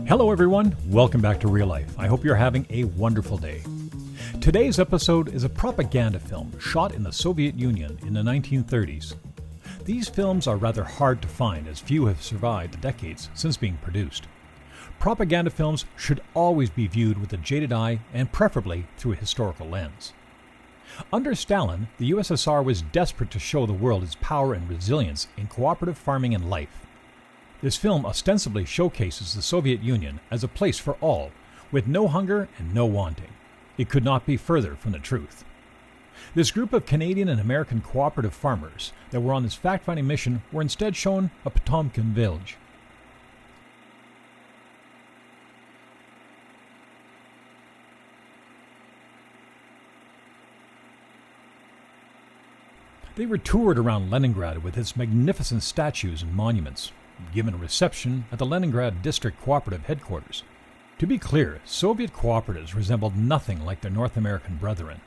Hello everyone, welcome back to Real Life. I hope you're having a wonderful day. Today's episode is a propaganda film shot in the Soviet Union in the 1930s. These films are rather hard to find as few have survived the decades since being produced. Propaganda films should always be viewed with a jaded eye and preferably through a historical lens. Under Stalin, the USSR was desperate to show the world its power and resilience in cooperative farming and life. This film ostensibly showcases the Soviet Union as a place for all, with no hunger and no wanting. It could not be further from the truth. This group of Canadian and American cooperative farmers that were on this fact-finding mission were instead shown a Potomkin village. They were toured around Leningrad with its magnificent statues and monuments, given a reception at the Leningrad District Cooperative Headquarters. To be clear, Soviet cooperatives resembled nothing like their North American brethren.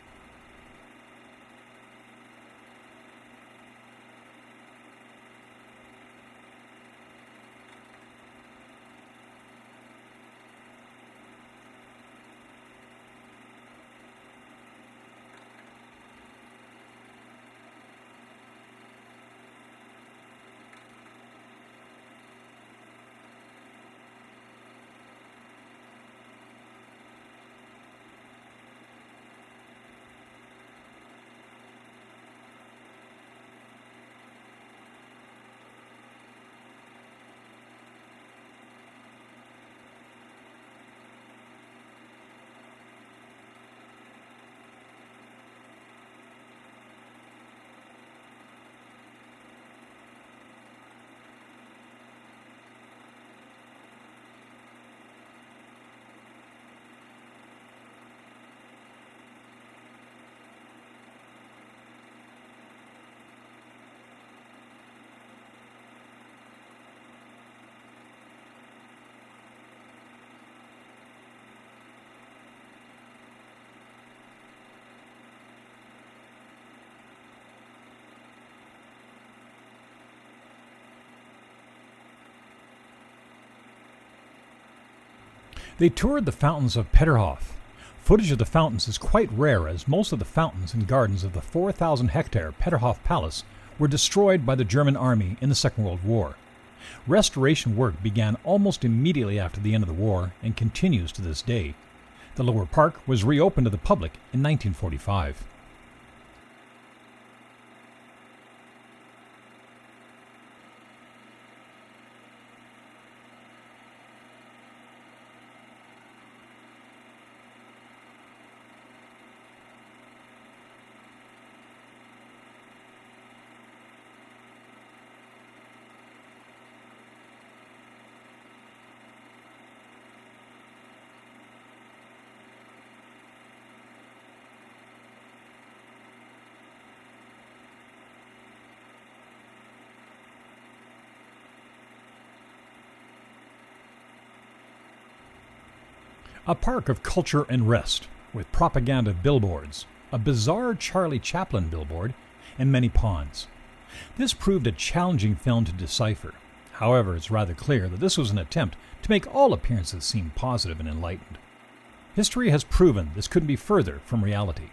They toured the fountains of Peterhof. Footage of the fountains is quite rare as most of the fountains and gardens of the 4,000-hectare Peterhof Palace were destroyed by the German army in the Second World War. Restoration work began almost immediately after the end of the war and continues to this day. The lower park was reopened to the public in 1945. A park of culture and rest, with propaganda billboards, a bizarre Charlie Chaplin billboard, and many ponds. This proved a challenging film to decipher. However, it's rather clear that this was an attempt to make all appearances seem positive and enlightened. History has proven this couldn't be further from reality.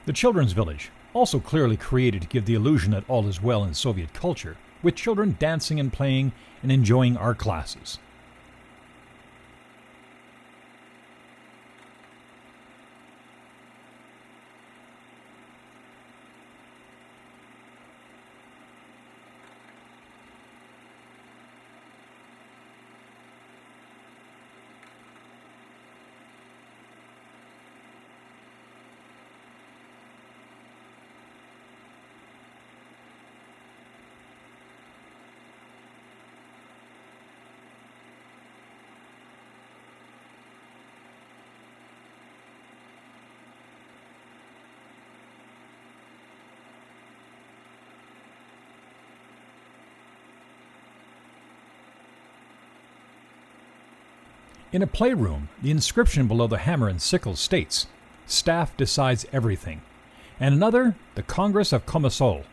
The Children's Village, also clearly created to give the illusion that all is well in Soviet culture, with children dancing and playing and enjoying art classes. In a playroom, the inscription below the hammer and sickle states, "Staff decides everything," and another, "The Congress of Commerçol."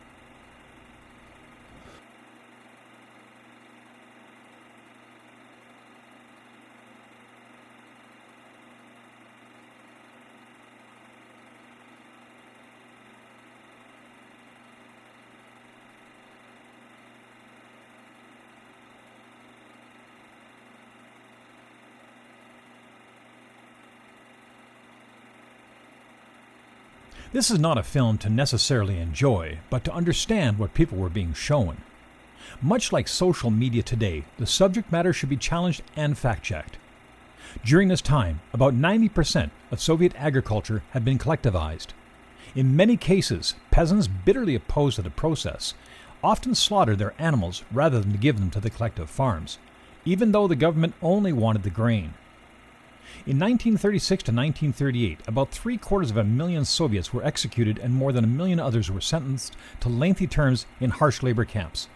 This is not a film to necessarily enjoy, but to understand what people were being shown. Much like social media today, the subject matter should be challenged and fact-checked. During this time, about 90% of Soviet agriculture had been collectivized. In many cases, peasants bitterly opposed to the process often slaughtered their animals rather than to give them to the collective farms, even though the government only wanted the grain. In 1936 to 1938, about 750,000 Soviets were executed and more than 1 million others were sentenced to lengthy terms in harsh labor camps.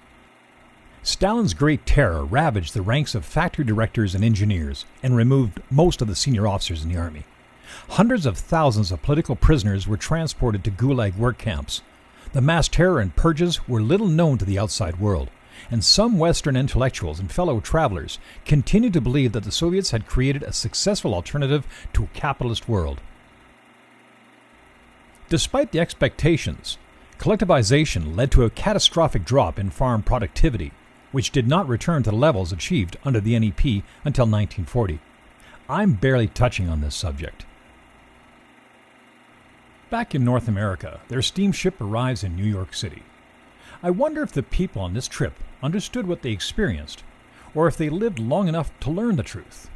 Stalin's Great Terror ravaged the ranks of factory directors and engineers and removed most of the senior officers in the army. Hundreds of thousands of political prisoners were transported to Gulag work camps. The mass terror and purges were little known to the outside world, and some Western intellectuals and fellow travelers continued to believe that the Soviets had created a successful alternative to a capitalist world. Despite the expectations, collectivization led to a catastrophic drop in farm productivity, which did not return to the levels achieved under the NEP until 1940. I'm barely touching on this subject. Back in North America, their steamship arrives in New York City. I wonder if the people on this trip understood what they experienced, or if they lived long enough to learn the truth.